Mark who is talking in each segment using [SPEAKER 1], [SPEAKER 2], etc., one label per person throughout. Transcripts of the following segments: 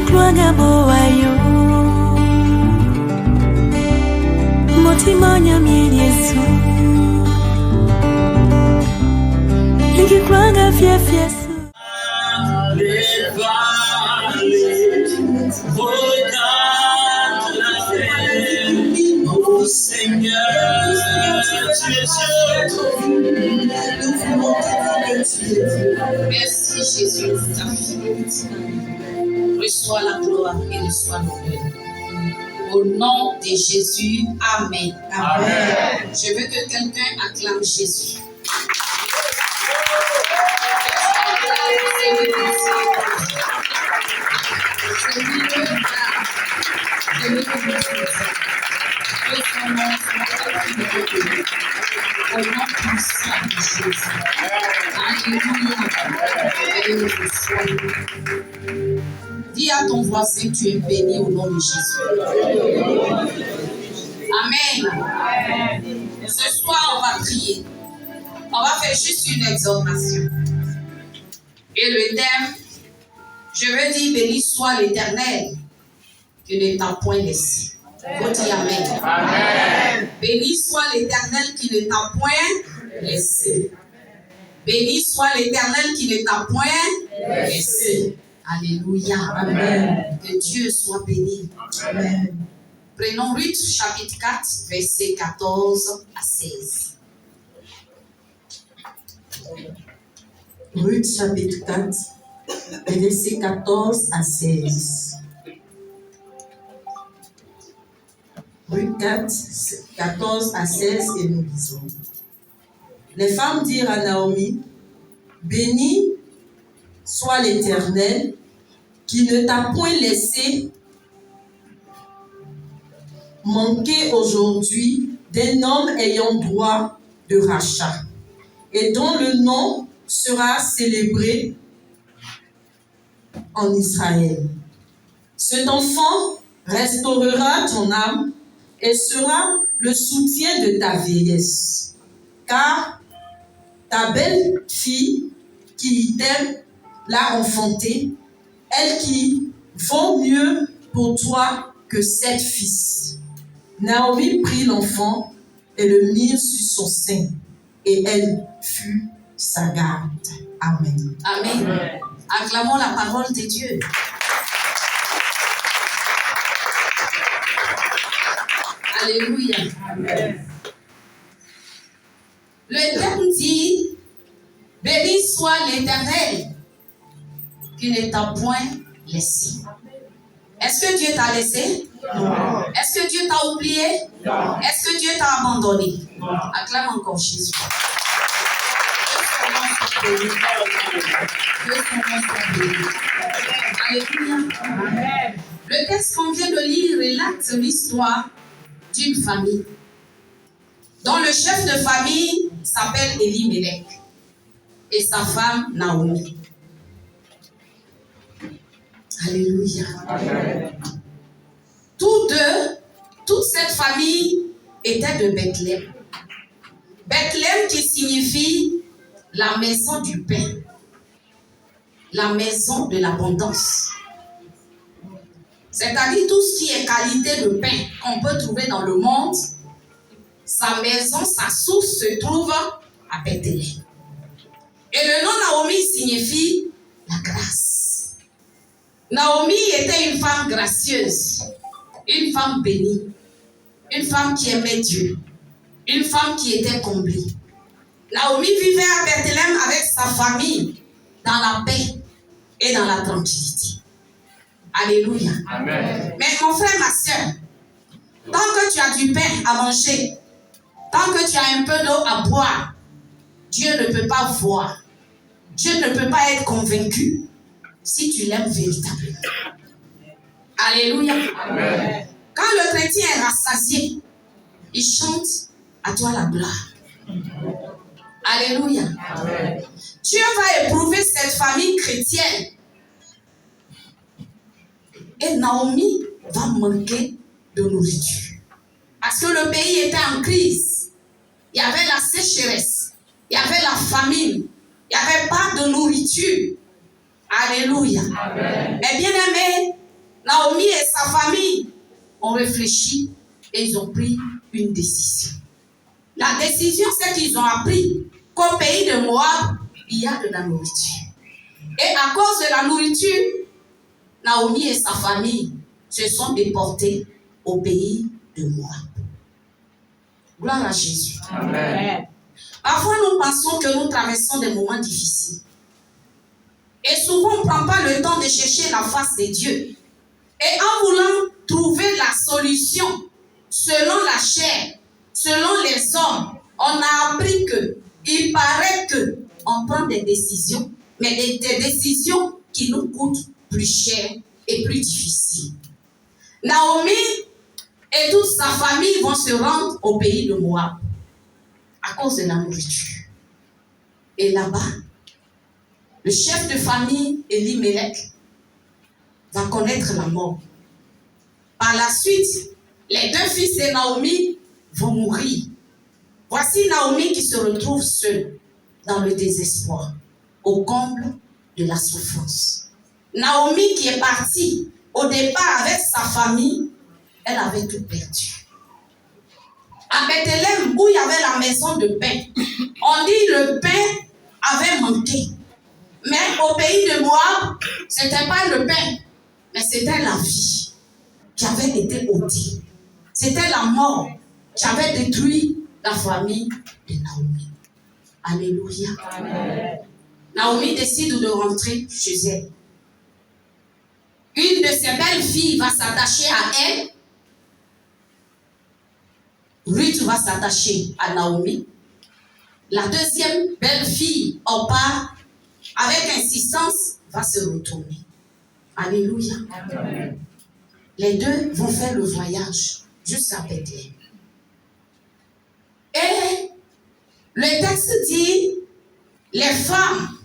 [SPEAKER 1] Ngikwanga moayo Motimanya Yesu Ngikwanga fiesu
[SPEAKER 2] Seigneur, merci Jésus, ta fille. Reçois la gloire et reçois l'honneur. Au nom de Jésus, Amen. Amen. Je veux que quelqu'un acclame Jésus. Au nom puissant de Jésus. Alléluia. Dis à ton voisin que tu es béni au nom de Jésus. Amen. Ce soir, on va prier. On va faire juste une exhortation. Et le thème, je veux dire, béni soit l'Éternel qui ne t'a point laissé. Faut dire Amen. Amen. Béni soit l'Éternel qui ne t'a point laissé. Béni soit l'Éternel qui ne t'a point laissé. Alléluia. Amen. Que Dieu soit béni. Amen. Prenons Ruth chapitre 4, versets 14 à 16.
[SPEAKER 3] Ruth chapitre 4, versets 14 à 16. Ruth 4, 14 à 16, et nous lisons. Les femmes dirent à Naomi, béni soit l'Éternel qui ne t'a point laissé manquer aujourd'hui d'un homme ayant droit de rachat et dont le nom sera célébré en Israël. Cet enfant restaurera ton âme et sera le soutien de ta vieillesse, car ta belle fille qui t'aime l'a enfanté, elle qui vaut mieux pour toi que 7 fils. Naomi prit l'enfant et le mit sur son sein, et elle fut sa garde. Amen.
[SPEAKER 2] Amen. Amen. Acclamons la parole de Dieu. Alléluia. Amen. Le terme dit, béni soit l'Éternel qui ne t'a point laissé. Est-ce que Dieu t'a laissé? Non. Est-ce que Dieu t'a oublié? Non. Est-ce que Dieu t'a abandonné? Non. Acclame encore Jésus. Alléluia. Amen. Le texte qu'on vient de lire relate l'histoire d'une famille dont le chef de famille s'appelle Elimelech et sa femme Naomi. Alléluia. Amen. Toute cette famille était de Bethléem. Bethléem qui signifie la maison du pain, la maison de l'abondance. C'est-à-dire tout ce qui est qualité de pain qu'on peut trouver dans le monde, sa maison, sa source se trouve à Bethléem. Et le nom Naomi signifie la grâce. Naomi était une femme gracieuse, une femme bénie, une femme qui aimait Dieu, une femme qui était comblée. Naomi vivait à Bethléem avec sa famille dans la paix et dans la tranquillité. Alléluia. Amen. Mais mon frère, ma soeur, tant que tu as du pain à manger, tant que tu as un peu d'eau à boire, Dieu ne peut pas voir. Dieu ne peut pas être convaincu si tu l'aimes véritablement. Alléluia. Amen. Quand le chrétien est rassasié, il chante à toi la gloire. Alléluia. Amen. Dieu va éprouver cette famille chrétienne. Et Naomi va manquer de nourriture. Parce que le pays était en crise. Il y avait la sécheresse. Il y avait la famine. Il n'y avait pas de nourriture. Alléluia. Amen. Mais bien aimé, Naomi et sa famille ont réfléchi et ils ont pris une décision. La décision, c'est qu'ils ont appris qu'au pays de Moab, il y a de la nourriture. Et à cause de la nourriture, Naomi et sa famille se sont déportés au pays de Moab. Gloire à Jésus.
[SPEAKER 3] Amen.
[SPEAKER 2] Parfois, nous pensons que nous traversons des moments difficiles. Et souvent, on ne prend pas le temps de chercher la face de Dieu. Et en voulant trouver la solution selon la chair, selon les hommes, on a appris que il paraît qu'on prend des décisions, mais des décisions qui nous coûtent plus cher et plus difficiles. Naomi et toute sa famille vont se rendre au pays de Moab à cause de la nourriture. Et là-bas, le chef de famille, Elimelech, va connaître la mort. Par la suite, les deux fils de Naomi vont mourir. Voici Naomi qui se retrouve seule dans le désespoir, au comble de la souffrance. Naomi qui est partie au départ avec sa famille, elle avait tout perdu. À Bethléem, où il y avait la maison de pain, on dit le pain avait manqué. Mais au pays de Moab, ce n'était pas le pain, mais c'était la vie qui avait été ôtée. C'était la mort qui avait détruit la famille de Naomi. Alléluia. Amen. Naomi décide de rentrer chez elle. Une de ses belles filles va s'attacher à elle. Ruth va s'attacher à Naomi. La deuxième belle fille, Orpa, avec insistance, va se retourner. Alléluia. Amen. Les deux vont faire le voyage jusqu'à Bethléem. Et le texte dit, les femmes,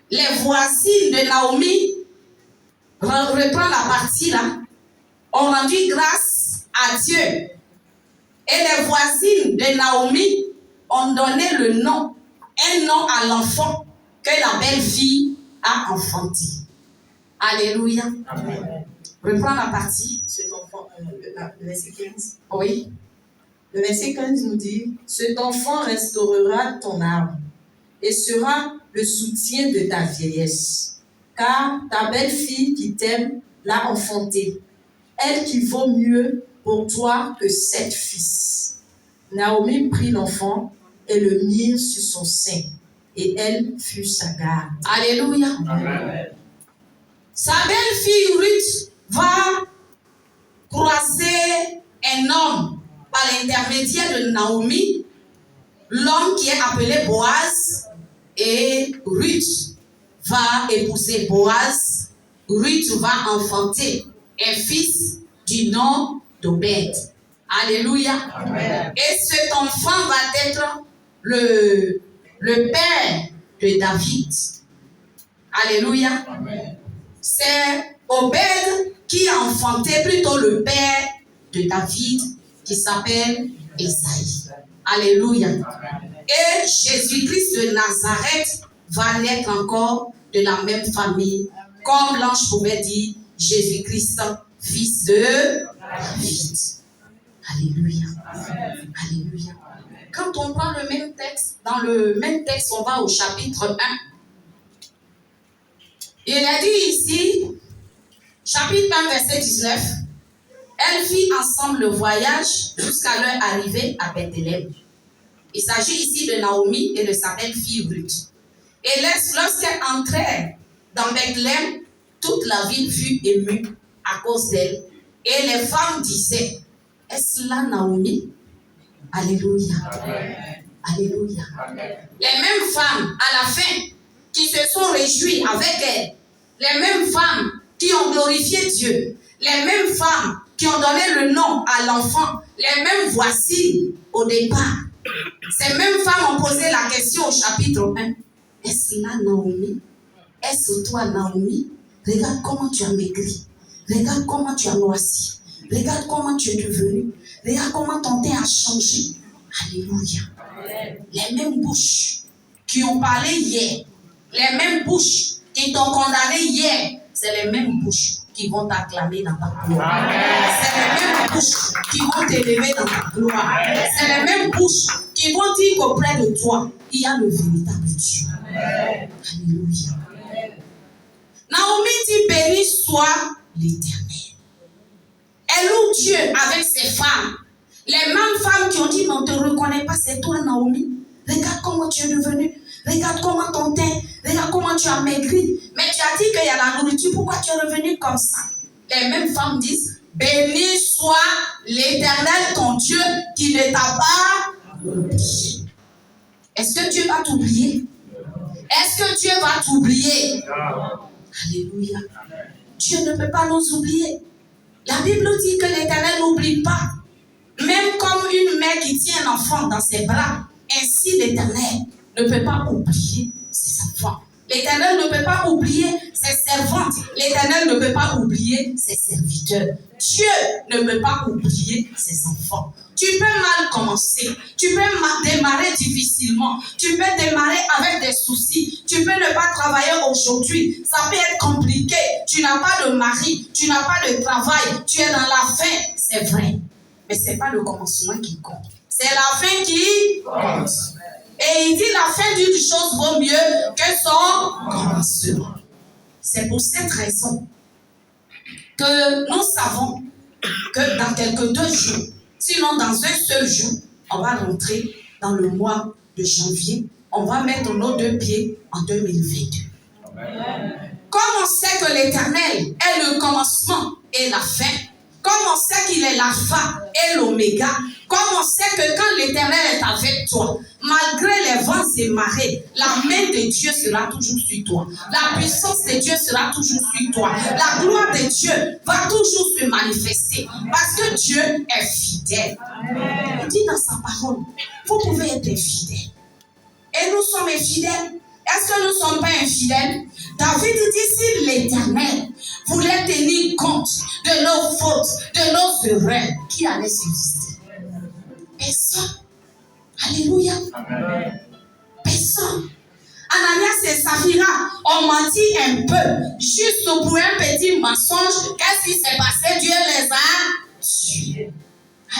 [SPEAKER 2] les voisines de Naomi, reprend la partie là, ont rendu grâce à Dieu. Et les voisines de Naomi ont donné le nom, un nom à l'enfant que la belle-fille a enfanté. Alléluia. Amen. Reprends la partie.
[SPEAKER 3] Cet enfant, le verset 15.
[SPEAKER 2] Oui.
[SPEAKER 3] Le verset 15 nous dit, cet enfant restaurera ton âme et sera le soutien de ta vieillesse. Car ta belle-fille qui t'aime l'a enfanté, elle qui vaut mieux pour toi que 7 fils. Naomi prit l'enfant et le mit sur son sein, et elle fut sa garde.
[SPEAKER 2] Alléluia. Amen. Sa belle-fille Ruth va croiser un homme par l'intermédiaire de Naomi, l'homme qui est appelé Boaz, et Ruth va épouser Boaz. Ruth va enfanter un fils du nom d'Obed. Alléluia. Amen. Et cet enfant va être le père de David. Alléluia. Amen. C'est Obed qui a enfanté plutôt le père de David qui s'appelle Esaïe. Alléluia. Amen. Et Jésus-Christ de Nazareth va naître encore de la même famille, comme l'ange pouvait dire Jésus-Christ, fils de David. Alléluia. Amen. Alléluia. Quand on prend le même texte, dans le même texte, on va au chapitre 1. Il a dit ici, chapitre 1, verset 19, elle fit ensemble le voyage jusqu'à leur arrivée à Bethléem. Il s'agit ici de Naomi et de sa belle-fille Ruth. Et lorsqu'elle entrait dans Bethléem, toute la ville fut émue à cause d'elle. Et les femmes disaient, est-ce là Naomi? Alléluia. Amen. Alléluia. Amen. Les mêmes femmes, à la fin, qui se sont réjouies avec elle, les mêmes femmes qui ont glorifié Dieu, les mêmes femmes qui ont donné le nom à l'enfant, les mêmes voisines au départ. Ces mêmes femmes ont posé la question au chapitre 1. Est-ce là Naomi? Est-ce toi Naomi? Regarde comment tu as maigri. Regarde comment tu as noirci. Regarde comment tu es devenu. Regarde comment ton teint a changé. Alléluia. Les mêmes bouches qui ont parlé hier, les mêmes bouches qui t'ont condamné hier, c'est les mêmes bouches qui qui vont t'acclamer dans ta gloire. C'est les mêmes bouches qui vont t'élever dans ta gloire. C'est les mêmes bouches qui vont dire qu'auprès de toi, il y a le véritable Dieu. Alléluia. Naomi dit, béni soit l'Éternel. Elle loue Dieu avec ses femmes. Les mêmes femmes qui ont dit, mais on ne te reconnaît pas, c'est toi Naomi. Regarde comment tu es devenue. Regarde comment ton teint. Regarde comment tu as maigri. Mais tu as dit qu'il y a la nourriture. Pourquoi tu es revenue comme ça? Les mêmes femmes disent, béni soit l'Éternel ton Dieu qui ne t'a pas oublié. Est-ce que Dieu va t'oublier? Est-ce que Dieu va t'oublier? Alléluia. Dieu ne peut pas nous oublier. La Bible dit que l'Éternel n'oublie pas. Même comme une mère qui tient un enfant dans ses bras, ainsi l'Éternel ne peut pas oublier ses enfants. L'Éternel ne peut pas oublier ses servantes. L'Éternel ne peut pas oublier ses serviteurs. Dieu ne peut pas oublier ses enfants. Tu peux mal commencer. Tu peux démarrer difficilement. Tu peux démarrer avec des soucis. Tu peux ne pas travailler aujourd'hui. Ça peut être compliqué. Tu n'as pas de mari. Tu n'as pas de travail. Tu es dans la faim. C'est vrai. Mais ce n'est pas le commencement qui compte. C'est la fin qui compte. Et il dit la fin d'une chose vaut mieux que son commencement. C'est pour cette raison que nous savons que dans quelques 2 jours, sinon dans un seul jour, on va rentrer dans le mois de janvier. On va mettre nos 2 pieds en 2022. Comme on sait que l'Éternel est le commencement et la fin, comme on sait qu'il est l'alpha et l'oméga, comme on sait que quand l'Éternel est avec toi, malgré les vents et marées, la main de Dieu sera toujours sur toi. La puissance de Dieu sera toujours sur toi. La gloire de Dieu va toujours se manifester parce que Dieu est fidèle. Il dit dans sa parole, vous pouvez être infidèles. Et nous sommes infidèles. Est-ce que nous ne sommes pas infidèles? David dit, si l'Éternel voulait tenir compte de nos fautes, de nos erreurs, qui allait subsister? Personne. Alléluia. Amen. Personne. Ananias et Saphira ont menti un peu, juste pour un petit mensonge. Qu'est-ce qui s'est passé? Dieu les a tués.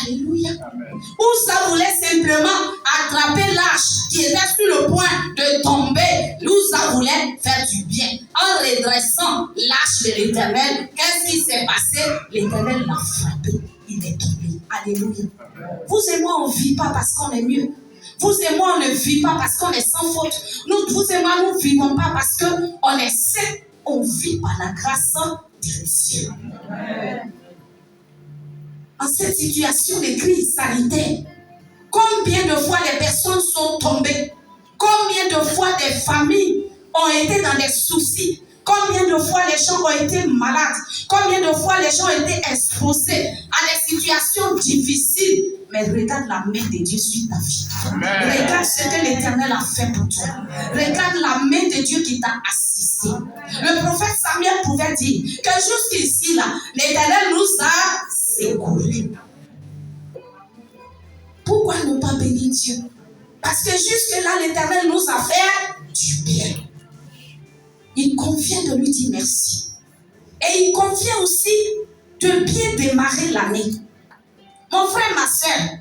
[SPEAKER 2] Alléluia. Amen. Ouza voulait simplement attraper l'arche qui était sur le point de tomber. Ouza voulait faire du bien. En redressant l'arche de l'Éternel, qu'est-ce qui s'est passé? L'Éternel l'a frappé. Il est tombé. Alléluia. Amen. Vous et moi, on ne vit pas parce qu'on est mieux. Vous et moi, on ne vit pas parce qu'on est sans faute. Vous et moi, nous ne vivons pas parce qu'on est saints. On vit par la grâce de Dieu. Amen. En cette situation de crise sanitaire, combien de fois les personnes sont tombées? Combien de fois des familles ont été dans des soucis? Combien de fois les gens ont été malades? Combien de fois les gens ont été exposés à des situations difficiles? Mais regarde la main de Dieu sur ta vie. Amen. Regarde ce que l'Éternel a fait pour toi. Regarde la main de Dieu qui t'a assisté. Le prophète Samuel pouvait dire que jusqu'ici, là, l'Éternel nous a secourus. Pourquoi ne pas bénir Dieu? Parce que jusque-là, l'Éternel nous a fait du bien. Il convient de lui dire merci. Et il convient aussi de bien démarrer l'année. Mon frère, ma soeur,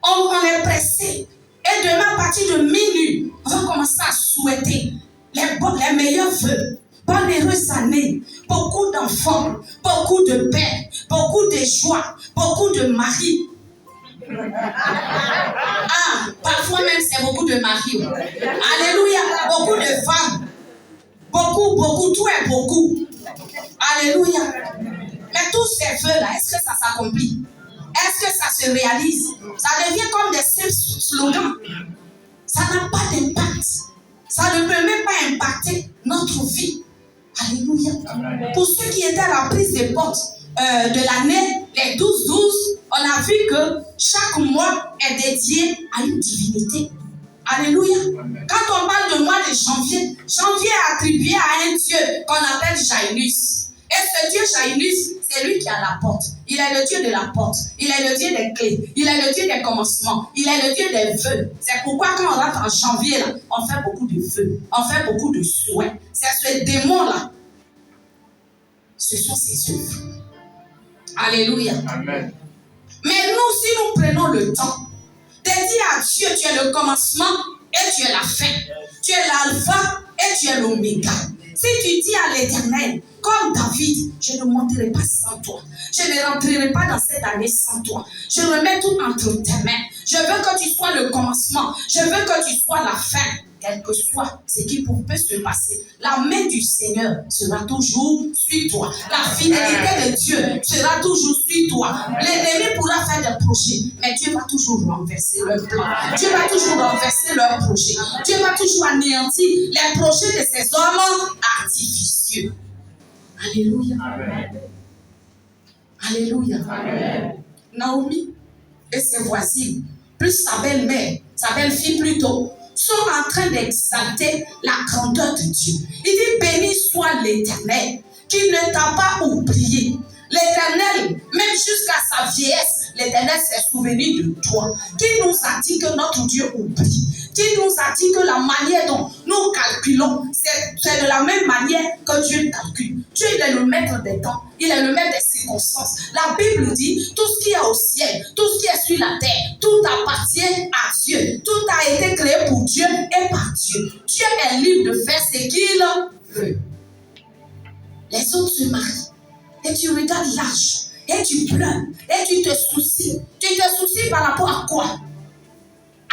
[SPEAKER 2] on est pressé. Et demain, à partir de minuit, on va commencer à souhaiter les meilleurs vœux. Bonne heureuse année. Beaucoup d'enfants, beaucoup de paix, beaucoup de joie, beaucoup de maris. Ah, parfois même c'est beaucoup de maris. Alléluia. Beaucoup de femmes. Beaucoup, tout est beaucoup. Alléluia. Mais tous ces vœux-là, est-ce que ça s'accomplit? Est-ce que ça se réalise? Ça devient comme des simples slogans. Ça n'a pas d'impact. Ça ne peut même pas impacter notre vie. Alléluia. Amen. Pour ceux qui étaient à la prise des portes de l'année, les 12-12, on a vu que chaque mois est dédié à une divinité. Alléluia. Amen. Quand on parle de mois de janvier, janvier est attribué à un dieu qu'on appelle Janus. Et ce dieu Janus, c'est lui qui a la porte. Il est le Dieu de la porte. Il est le Dieu des clés. Il est le Dieu des commencements. Il est le Dieu des vœux. C'est pourquoi quand on rentre en janvier, là, on fait beaucoup de vœux. On fait beaucoup de souhaits. C'est ce démon-là. ce sont ses œuvres. Alléluia.
[SPEAKER 4] Amen.
[SPEAKER 2] Mais nous, si nous prenons le temps de dire à Dieu, tu es le commencement et tu es la fin. Tu es l'alpha et tu es l'oméga. Si tu dis à l'Éternel, comme David, je ne monterai pas sans toi. Je ne rentrerai pas dans cette année sans toi. Je remets tout entre tes mains. Je veux que tu sois le commencement. Je veux que tu sois la fin. Quel que soit ce qui peut se passer, la main du Seigneur sera toujours sur toi. La fidélité de Dieu sera toujours sur toi. L'ennemi pourra faire des projets, mais Dieu va toujours renverser leur plan. Dieu va toujours renverser leurs projets. Dieu va toujours anéantir les projets de ces hommes artificieux. Alléluia.
[SPEAKER 4] Amen.
[SPEAKER 2] Alléluia.
[SPEAKER 4] Amen.
[SPEAKER 2] Naomi et ses voisines, plus sa belle-mère, sa belle-fille plutôt, sont en train d'exalter la grandeur de Dieu. Il dit, béni soit l'Éternel, qui ne t'a pas oublié. L'Éternel, même jusqu'à sa vieillesse, l'Éternel s'est souvenu de toi. Qui nous a dit que notre Dieu oublie? Qui nous a dit que la manière dont nous calculons, c'est de la même manière que Dieu calcule? Dieu, il est le maître des temps. Il est le maître des circonstances. La Bible dit, tout ce qui est au ciel, tout ce qui est sur la terre, tout appartient à Dieu. Tout a été créé pour Dieu et par Dieu. Dieu est libre de faire ce qu'il veut. Les autres se marient. Et tu regardes l'âge. Et tu pleures. Et tu te soucies. Tu te soucies par rapport à quoi?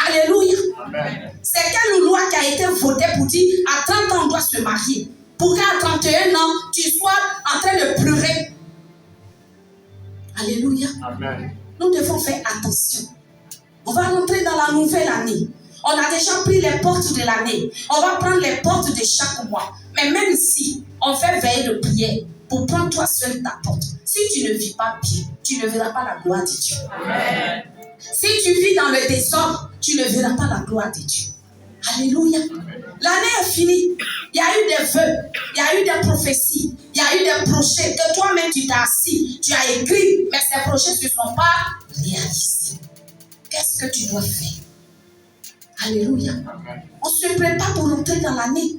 [SPEAKER 2] Alléluia.
[SPEAKER 4] Amen.
[SPEAKER 2] C'est quelle loi qui a été votée pour dire à 30 ans on doit se marier? Pour qu'à 31 ans, tu sois en train de pleurer. Alléluia.
[SPEAKER 4] Amen.
[SPEAKER 2] Nous devons faire attention. On va rentrer dans la nouvelle année. On a déjà pris les portes de l'année. On va prendre les portes de chaque mois. Mais même si on fait veille de prière pour prendre toi seul ta porte, si tu ne vis pas bien, tu ne verras pas la gloire de Dieu.
[SPEAKER 4] Amen.
[SPEAKER 2] Si tu vis dans le désordre, tu ne verras pas la gloire de Dieu. Alléluia. L'année est finie. Il y a eu des vœux, il y a eu des prophéties, il y a eu des projets que toi-même tu t'as assis, tu as écrit, mais ces projets ne se sont pas réalisés. Qu'est-ce que tu dois faire? Alléluia. On se prépare pour rentrer dans l'année.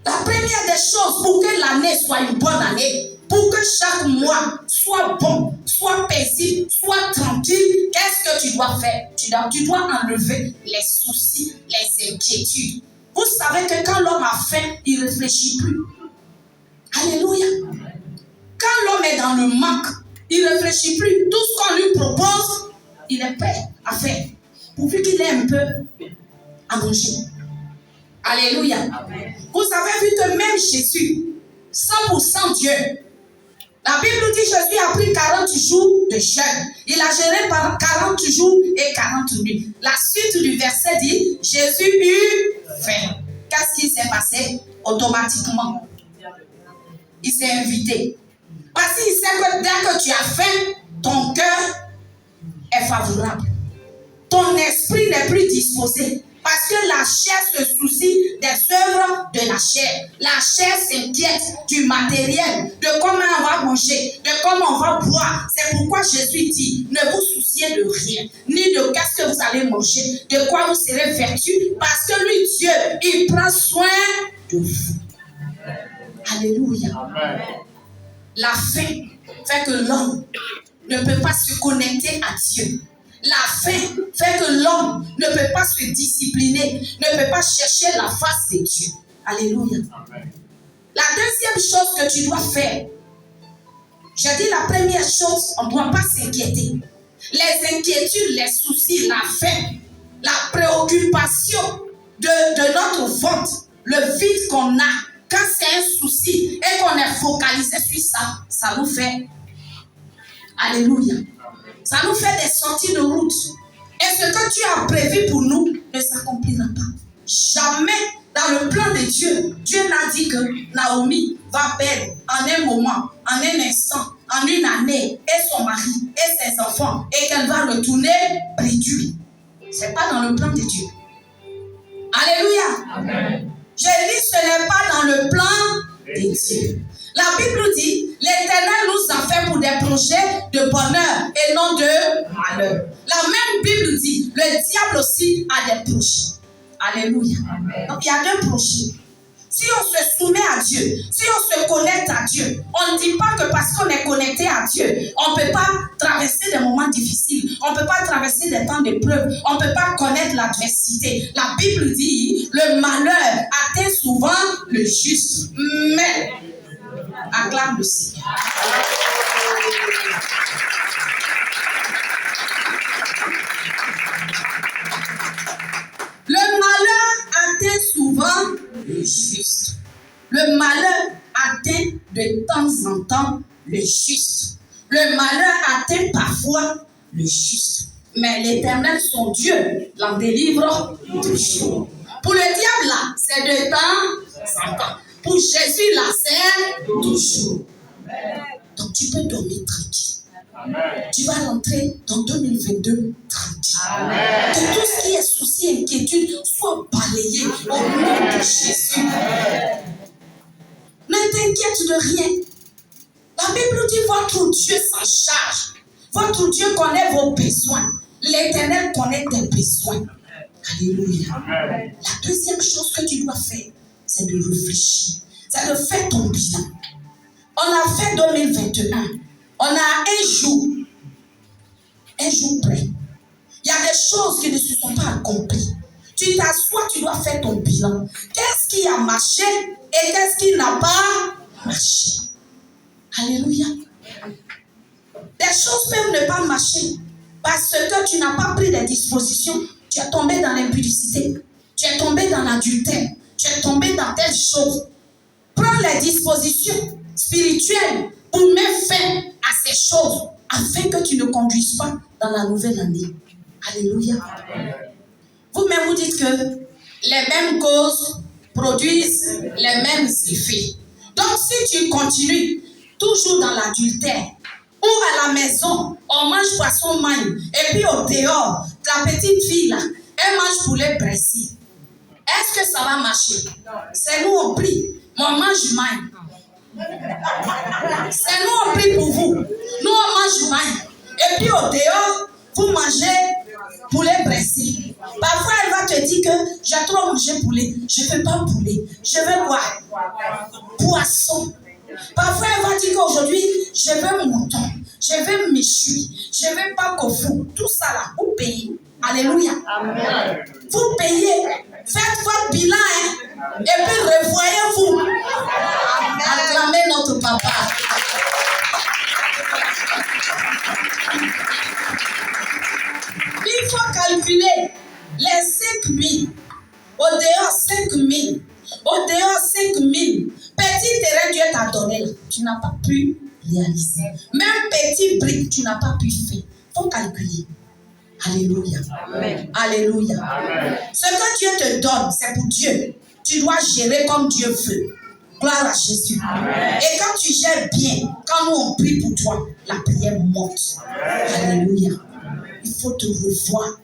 [SPEAKER 2] La première des choses pour que l'année soit une bonne année, pour que chaque mois soit bon, soit paisible, soit tranquille, qu'est-ce que tu dois faire? Tu dois enlever les soucis, les inquiétudes. Vous savez que quand l'homme a faim, il ne réfléchit plus. Alléluia. Quand l'homme est dans le manque, il ne réfléchit plus. Tout ce qu'on lui propose, il est prêt à faire. Pourvu qu'il ait un peu à manger. Alléluia. Amen. Vous avez vu que même Jésus, 100% Dieu, la Bible dit Jésus a pris 40 jours de jeûne. Il a jeûné par 40 jours et 40 nuits. La suite du verset dit Jésus eut faim. Qu'est-ce qui s'est passé? Automatiquement, il s'est invité. Parce qu'il sait que dès que tu as faim, ton cœur est favorable. Ton esprit n'est plus disposé. Parce que la chair se soucie des œuvres de la chair. La chair s'inquiète du matériel, de comment on va manger, de comment on va boire. C'est pourquoi Jésus dit, ne vous souciez de rien, ni de qu'est-ce que vous allez manger, de quoi vous serez vêtus, parce que lui, Dieu, il prend soin de vous. Alléluia. Amen. La faim fait que l'homme ne peut pas se connecter à Dieu. La faim fait que l'homme ne peut pas se discipliner, ne peut pas chercher la face de Dieu. Alléluia. Amen. La deuxième chose que tu dois faire, j'ai dit la première chose, on ne doit pas s'inquiéter. Les inquiétudes, les soucis, la faim, la préoccupation de notre ventre, le vide qu'on a, quand c'est un souci et qu'on est focalisé sur ça, ça nous fait. Alléluia. Ça nous fait des sorties de route. Et ce que tu as prévu pour nous ne s'accomplira pas. Jamais dans le plan de Dieu, Dieu n'a dit que Naomi va perdre en un moment, en un instant, en une année, et son mari, et ses enfants, et qu'elle va retourner réduite. Ce n'est pas dans le plan de Dieu. Alléluia. Amen. J'ai dit, ce n'est pas dans le plan de Dieu. La Bible dit, l'Éternel nous a fait pour des projets de bonheur et non de malheur. La même Bible dit, le diable aussi a des projets. Alléluia. Amen. Donc il y a deux projets. Si on se soumet à Dieu, si on se connecte à Dieu. On ne dit pas que parce qu'on est connecté à Dieu, on ne peut pas traverser des moments difficiles. On ne peut pas traverser des temps d'épreuve. On ne peut pas connaître l'adversité. La Bible dit, le malheur atteint souvent le juste. Mais, acclame le Seigneur. Le malheur atteint souvent le juste. Le malheur atteint de temps en temps le juste. Le malheur atteint parfois le juste. Mais l'Éternel, son Dieu, l'en délivre toujours. Pour le diable, là, c'est de temps en temps. Pour Jésus, là, c'est toujours. Donc, tu peux dormir tranquille. Tu vas rentrer dans 2022 tranquille. Que tout ce qui est souci et inquiétude soit balayé au nom de Jésus. Ne t'inquiète de rien. La Bible dit votre Dieu s'en charge. Votre Dieu connaît vos besoins. L'Éternel connaît tes besoins. Alléluia. La deuxième chose que tu dois faire, c'est de réfléchir. C'est de faire ton bilan. On a fait 2021. On a un jour près. Il y a des choses qui ne se sont pas accomplies. Tu t'assois, tu dois faire ton bilan. Qu'est-ce qui a marché et qu'est-ce qui n'a pas marché? Alléluia. Des choses peuvent ne pas marcher parce que tu n'as pas pris des dispositions. Tu es tombé dans l'impudicité. Tu es tombé dans l'adultère. Tu es tombé dans telle chose. Prends les dispositions spirituelles pour mettre fin à ces choses afin que tu ne conduises pas dans la nouvelle année. Alléluia. Vous-même vous dites que les mêmes causes produisent les mêmes effets. Donc si tu continues toujours dans l'adultère ou à la maison, on mange poisson magne et puis au dehors, la petite fille là, elle mange poulet pressé. Est-ce que ça va marcher? C'est nous on prie, mais on mange magne. C'est nous on prie pour vous. Nous on mange magne. Et puis au dehors, vous mangez poulet pressé. Parfois elle va te dire que j'ai trop mangé poulet. Je ne veux pas poulet. Je veux quoi? Poisson. Parfois elle va dire qu'aujourd'hui je veux mouton. Je veux méchoui. Je veux pas coffou. Tout ça là, vous payez. Alléluia. Amen. Vous payez. Faites votre bilan. Et puis revoyez-vous. Acclamez notre papa. Il faut calculer les 5 000. Au dehors, 5 000. Au dehors, 5 000. Petit terrain, Dieu t'a donné là. Tu n'as pas pu réaliser. Même petit brique, tu n'as pas pu faire. Il faut calculer. Alléluia. Amen. Alléluia. Amen. Ce que Dieu te donne, c'est pour Dieu. Tu dois gérer comme Dieu veut. Gloire à Jésus. Amen. Et quand tu gères bien, quand nous on prie pour toi, la prière monte. Amen. Alléluia. Il faut te revoir.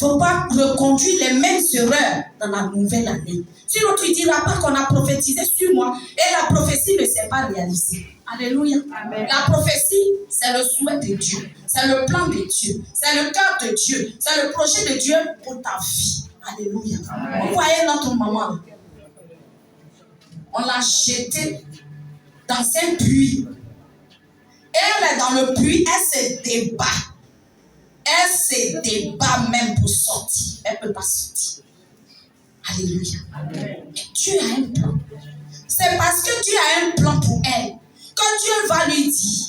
[SPEAKER 2] Il ne faut pas reconduire les mêmes erreurs dans la nouvelle année. Sinon, tu ne diras pas qu'on a prophétisé sur moi et la prophétie ne s'est pas réalisée. Alléluia. Amen. La prophétie, c'est le souhait de Dieu. C'est le plan de Dieu. C'est le cœur de Dieu. C'est le projet de Dieu pour ta vie. Alléluia. Amen. Vous voyez notre maman. On l'a jetée dans un puits. Et elle est dans le puits, elle se débat. Elle se débat même pour sortir. Elle ne peut pas sortir. Alléluia. Amen. Et Dieu a un plan. C'est parce que Dieu a un plan pour elle. Quand Dieu va lui dire,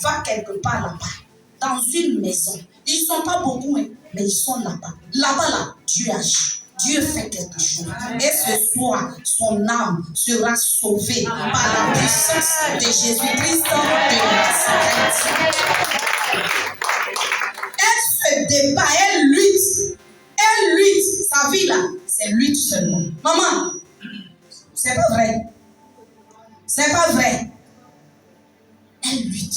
[SPEAKER 2] va quelque part là-bas, dans une maison. Ils ne sont pas beaucoup, mais ils sont là-bas. Là-bas, là, Dieu agit. Dieu fait quelque chose. Et ce soir, son âme sera sauvée par la puissance de Jésus-Christ de Nazareth. Elle se débat, elle lutte. Elle lutte. Sa vie là, c'est lutte seulement. Maman, c'est pas vrai. C'est pas vrai. Elle lutte.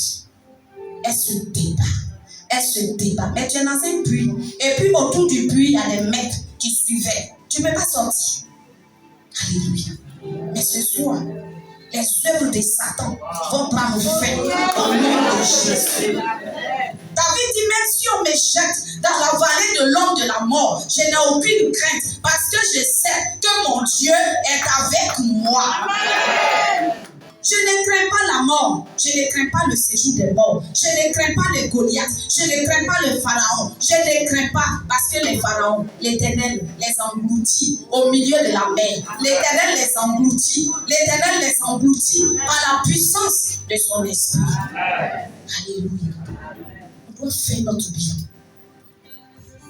[SPEAKER 2] Elle se débat. Elle se débat. Mais tu es dans un puits. Et puis autour du puits, il y a des maîtres qui suivaient. Tu ne peux pas sortir. Alléluia. Mais ce soir, les œuvres de Satan vont prendre fin au nom de Jésus. David dit, même si on me jette dans la vallée de l'ombre de la mort, je n'ai aucune crainte parce que je sais que mon Dieu est avec moi. Amen. Je mort, je ne crains pas le séjour des morts, je ne crains pas les Goliath, je ne crains pas le Pharaon, je ne crains pas parce que les pharaons, l'Éternel les engloutit au milieu de la mer. L'Éternel les engloutit, l'Éternel les engloutit par la puissance de son esprit. Alléluia. On doit faire notre bien.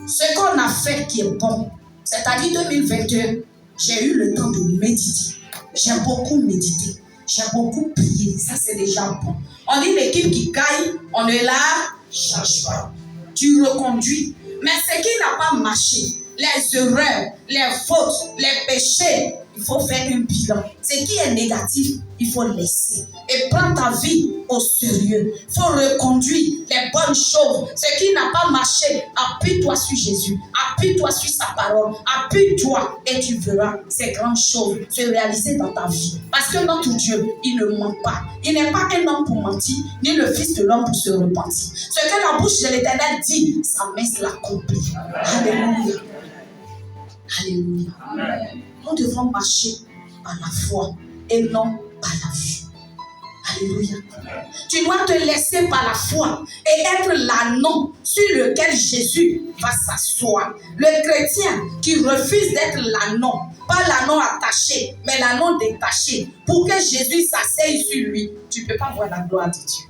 [SPEAKER 2] Ce qu'on a fait qui est bon, c'est-à-dire 2021, j'ai eu le temps de méditer. J'ai beaucoup médité. J'ai beaucoup prié. Ça, c'est déjà bon. On dit l'équipe qui gagne, on ne la change pas. Tu reconduis. Mais ce qui n'a pas marché, les erreurs, les fautes, les péchés, il faut faire un bilan. Ce qui est négatif, il faut laisser. Et prendre ta vie au sérieux. Il faut reconduire les bonnes choses. Ce qui n'a pas marché, appuie-toi sur Jésus. Appuie-toi sur sa parole. Appuie-toi et tu verras ces grandes choses se réaliser dans ta vie. Parce que notre Dieu, il ne ment pas. Il n'est pas un homme pour mentir, ni le fils de l'homme pour se repentir. Ce que la bouche de l'Éternel dit, sa main l'accomplit. Alléluia. Alléluia. Amen. Nous devons marcher par la foi et non par la vue. Alléluia. Tu dois te laisser par la foi et être l'ânon sur lequel Jésus va s'asseoir. Le chrétien qui refuse d'être l'ânon, pas l'ânon attaché, mais l'ânon détaché, pour que Jésus s'asseye sur lui, tu ne peux pas voir la gloire de Dieu.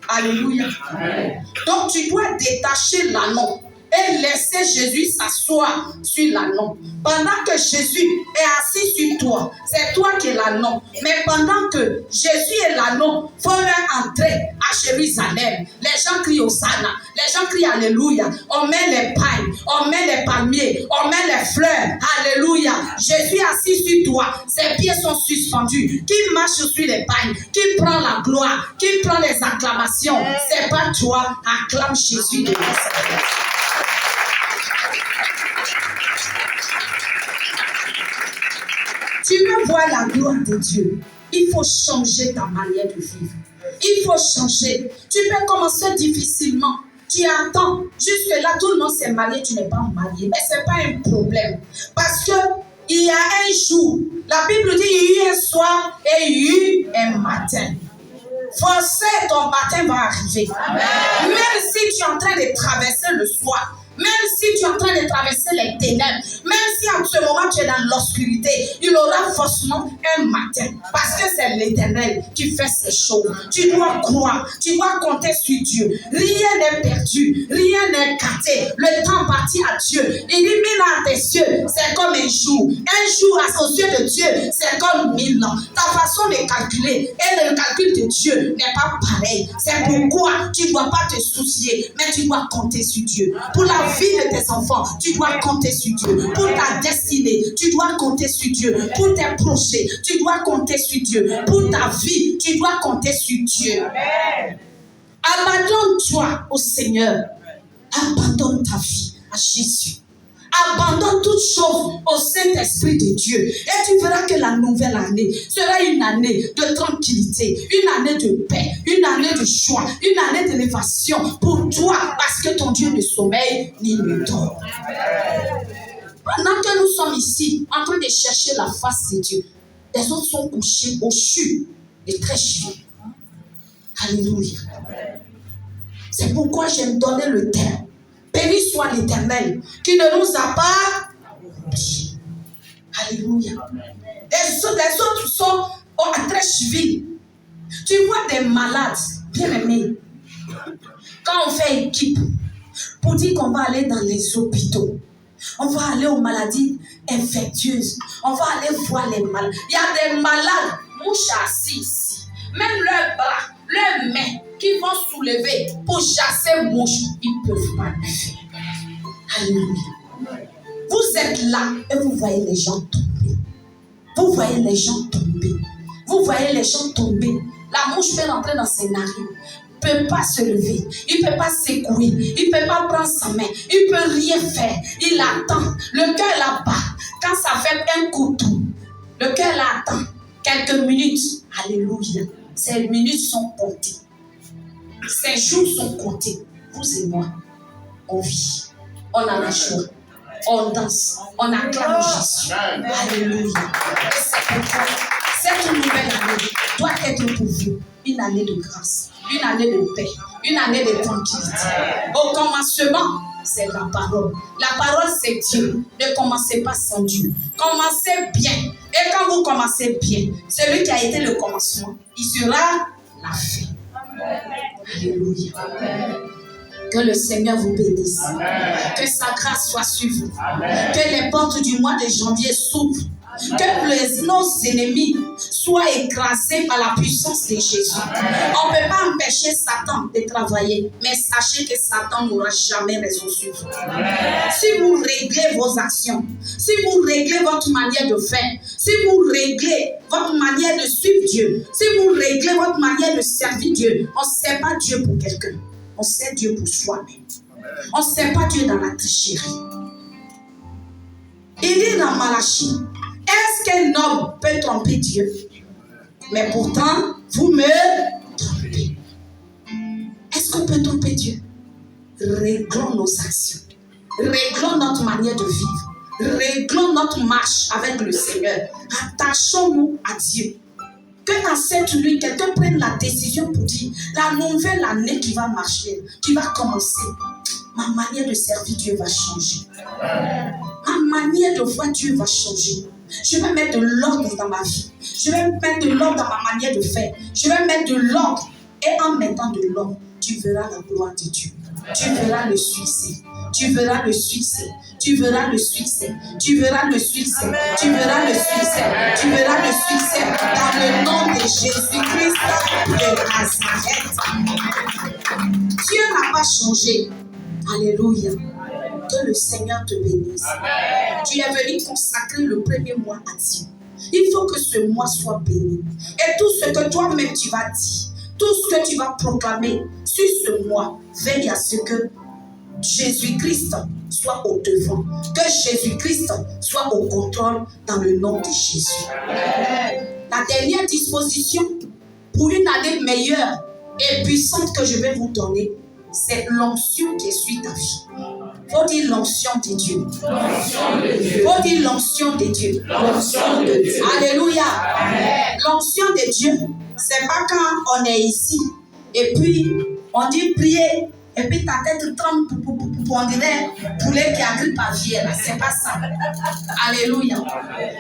[SPEAKER 2] Alléluia. Amen. Donc tu dois détacher l'ânon et laisser Jésus s'asseoir sur l'ânon. Pendant que Jésus est assis sur toi, c'est toi qui es l'ânon. Mais pendant que Jésus est l'ânon, il faut entrer à Jérusalem. Les gens crient Hosanna, les gens crient Alléluia. On met les pagnes, on met les palmiers, on met les fleurs. Alléluia. Jésus est assis sur toi, ses pieds sont suspendus. Qui marche sur les pagnes, qui prend la gloire, qui prend les acclamations, c'est pas toi. Acclame Jésus de Nazareth. Tu veux voir la gloire de Dieu, il faut changer ta manière de vivre. Il faut changer. Tu peux commencer difficilement. Tu attends. Jusque-là, tout le monde s'est marié, tu n'es pas marié. Mais ce n'est pas un problème. Parce que il y a un jour, la Bible dit il y a eu un soir et il y a eu un matin. Forcément, ton matin va arriver. Amen. Même si tu es en train de traverser le soir, même si tu es en train de traverser les ténèbres, même si en ce moment tu es dans l'obscurité, il aura forcément un matin. Parce que c'est l'Éternel qui fait ces choses. Tu dois croire, tu dois compter sur Dieu. Rien n'est perdu, rien n'est gâté. Le temps appartient à Dieu. Il dit 1000 ans à tes yeux, c'est comme un jour. Un jour aux yeux de Dieu, c'est comme 1000 ans. Ta façon de calculer et le calcul de Dieu n'est pas pareil. C'est pourquoi tu ne dois pas te soucier, mais tu dois compter sur Dieu. Pour la vie de tes enfants, tu dois compter sur Dieu. Pour ta destinée, tu dois compter sur Dieu. Pour tes projets, tu dois compter sur Dieu. Pour ta vie, tu dois compter sur Dieu. Amen. Abandonne-toi au Seigneur. Abandonne ta vie à Jésus. Abandonne toute chose au Saint-Esprit de Dieu. Et tu verras que la nouvelle année sera une année de tranquillité, une année de paix, une année de joie, une année d'élévation pour toi, parce que ton Dieu ne sommeille ni ne dort. Pendant que nous sommes ici, en train de chercher la face de Dieu, les autres sont couchés au CHU et très chers. Alléluia. C'est pourquoi j'aime donner le terme. Béni soit l'Éternel qui ne nous a pas oubliés. Alléluia. Les autres sont en très civil. Tu vois des malades, bien aimés. Quand on fait équipe pour dire qu'on va aller dans les hôpitaux, on va aller aux maladies infectieuses, on va aller voir les malades. Il y a des malades, mouches assis ici, même leurs bras, leurs mains qui vont soulever pour chasser mouches, ils ne peuvent pas le faire. Alléluia. Vous êtes là et vous voyez les gens tomber. Vous voyez les gens tomber. Vous voyez les gens tomber. La mouche peut rentrer dans ses narines. Il ne peut pas se lever. Il ne peut pas secouer. Il ne peut pas prendre sa main. Il ne peut rien faire. Il attend. Le cœur là-bas, quand ça fait un couteau, le cœur là attend quelques minutes. Alléluia. Ces minutes sont comptées. Ces jours sont comptés. Vous et moi, on vit. On a la joie. On danse. On acclame Jésus. Alléluia. Et c'est pourquoi cette nouvelle année doit être Dieu pour vous une année de grâce, une année de paix, une année de tranquillité. Au commencement, c'est la parole. La parole, c'est Dieu. Ne commencez pas sans Dieu. Commencez bien. Et quand vous commencez bien, celui qui a été le commencement, il sera la fin. Alléluia. Que le Seigneur vous bénisse. Que sa grâce soit sur vous. Que les portes du mois de janvier s'ouvrent. Que nos ennemis soient écrasés par la puissance de Jésus. On ne peut pas empêcher Satan de travailler, mais sachez que Satan n'aura jamais raison sur vous. Si vous réglez vos actions, si vous réglez votre manière de faire, si vous réglez votre manière de suivre Dieu, si vous réglez votre manière de servir Dieu, on ne sait pas Dieu pour quelqu'un, on sait Dieu pour soi-même. On ne sait pas Dieu dans la tricherie. Il dit dans Malachie, est-ce qu'un homme peut tromper Dieu? Mais pourtant, vous me trompez. Est-ce qu'on peut tromper Dieu? Réglons nos actions. Réglons notre manière de vivre. Réglons notre marche avec le Seigneur. Attachons-nous à Dieu. Que dans cette nuit, quelqu'un prenne la décision pour dire, la nouvelle année qui va marcher, qui va commencer, ma manière de servir Dieu va changer. Ma manière de voir Dieu va changer. Je vais mettre de l'ordre dans ma vie. Je vais mettre de l'ordre dans ma manière de faire. Je vais mettre de l'ordre. Et en mettant de l'ordre, tu verras la gloire de Dieu. Tu verras le succès. Tu verras le succès. Tu verras le succès. Tu verras le succès. Tu verras le succès. Tu verras le succès. Dans le nom de Jésus-Christ de Nazareth. Dieu n'a pas changé. Alléluia. Que le Seigneur te bénisse. Amen. Tu es venu consacrer le premier mois à Dieu. Il faut que ce mois soit béni. Et tout ce que toi-même tu vas dire, tout ce que tu vas proclamer sur ce mois, veille à ce que Jésus-Christ soit au devant. Que Jésus-Christ soit au contrôle dans le nom de Jésus. Amen. La dernière disposition pour une année meilleure et puissante que je vais vous donner, c'est l'onction qui suit ta vie. Faut dire l'onction de Dieu. Faut dire l'onction de Dieu. L'onction de Dieu. Alléluia. Amen. L'onction de Dieu, c'est pas quand on est ici et puis on dit prier et puis ta tête tremble pour on dirait poulet qui a grippe aviaire. C'est pas ça. Alléluia.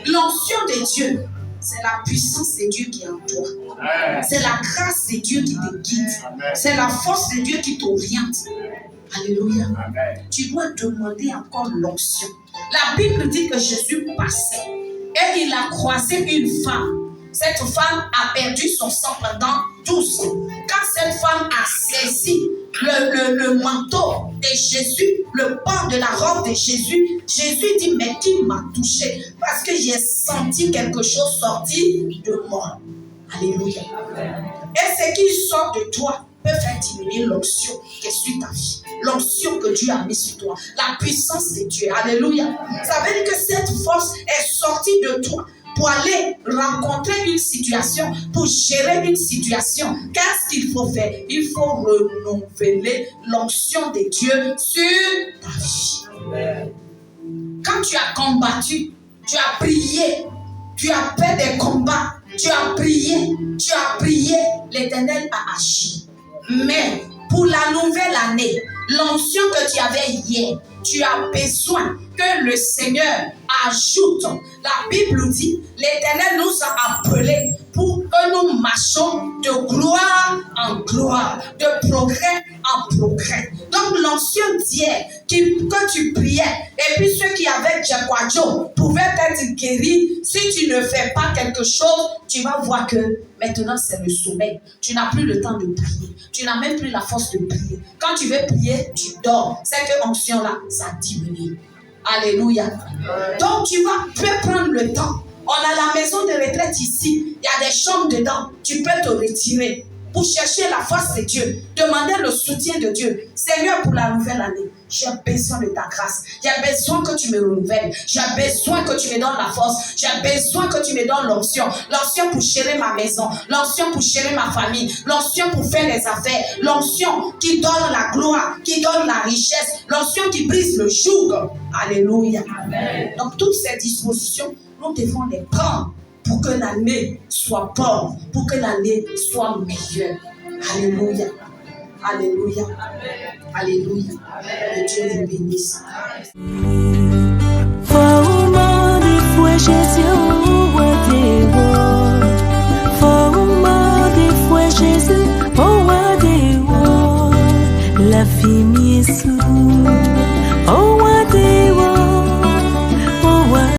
[SPEAKER 2] L'onction de Dieu, c'est la puissance de Dieu qui est en toi. C'est la grâce de Dieu qui te guide. C'est la force de Dieu qui t'oriente. Alléluia. Amen. Tu dois demander encore l'onction. La Bible dit que Jésus passait et il a croisé une femme. Cette femme a perdu son sang pendant 12 ans. Quand cette femme a saisi le manteau de Jésus, le pan de la robe de Jésus, Jésus dit, mais qui m'a touché? Parce que j'ai senti quelque chose sortir de moi. Alléluia. Amen. Et ce qui sort de toi peut faire diminuer l'onction qui est sur ta vie. L'onction que Dieu a mis sur toi. La puissance de Dieu. Alléluia. Ça veut dire que cette force est sortie de toi pour aller rencontrer une situation, pour gérer une situation. Qu'est-ce qu'il faut faire? Il faut renouveler l'onction de Dieu sur ta vie. Quand tu as combattu, tu as prié, tu as fait des combats, tu as prié, l'Éternel a agi. Mais pour la nouvelle année, l'onction que tu avais hier, tu as besoin que le Seigneur ajoute. La Bible dit, l'Éternel nous a appelés pour que nous marchions de gloire en gloire, de progrès en progrès. Donc l'onction d'hier, que tu priais, et puis ceux qui avaient Djekwadjo pouvaient être guéris. Si tu ne fais pas quelque chose, tu vas voir que maintenant c'est le sommeil. Tu n'as plus le temps de prier. Tu n'as même plus la force de prier. Quand tu veux prier, tu dors. Cette onction-là, ça diminue. Alléluia. Donc tu peux prendre le temps. On a la maison de retraite ici. Il y a des chambres dedans. Tu peux te retirer pour chercher la force de Dieu. Demander le soutien de Dieu. Seigneur, pour la nouvelle année, j'ai besoin de ta grâce. J'ai besoin que tu me renouvelles. J'ai besoin que tu me donnes la force. J'ai besoin que tu me donnes l'onction. L'onction pour gérer ma maison. L'onction pour gérer ma famille. L'onction pour faire les affaires. L'onction qui donne la gloire, qui donne la richesse. L'onction qui brise le joug. Alléluia. Amen. Donc toutes ces dispositions, nous devons les prendre pour que l'année soit bonne, pour que l'année soit meilleure. Alléluia. Alléluia. Alléluia. Que Dieu vous bénisse.
[SPEAKER 1] La fille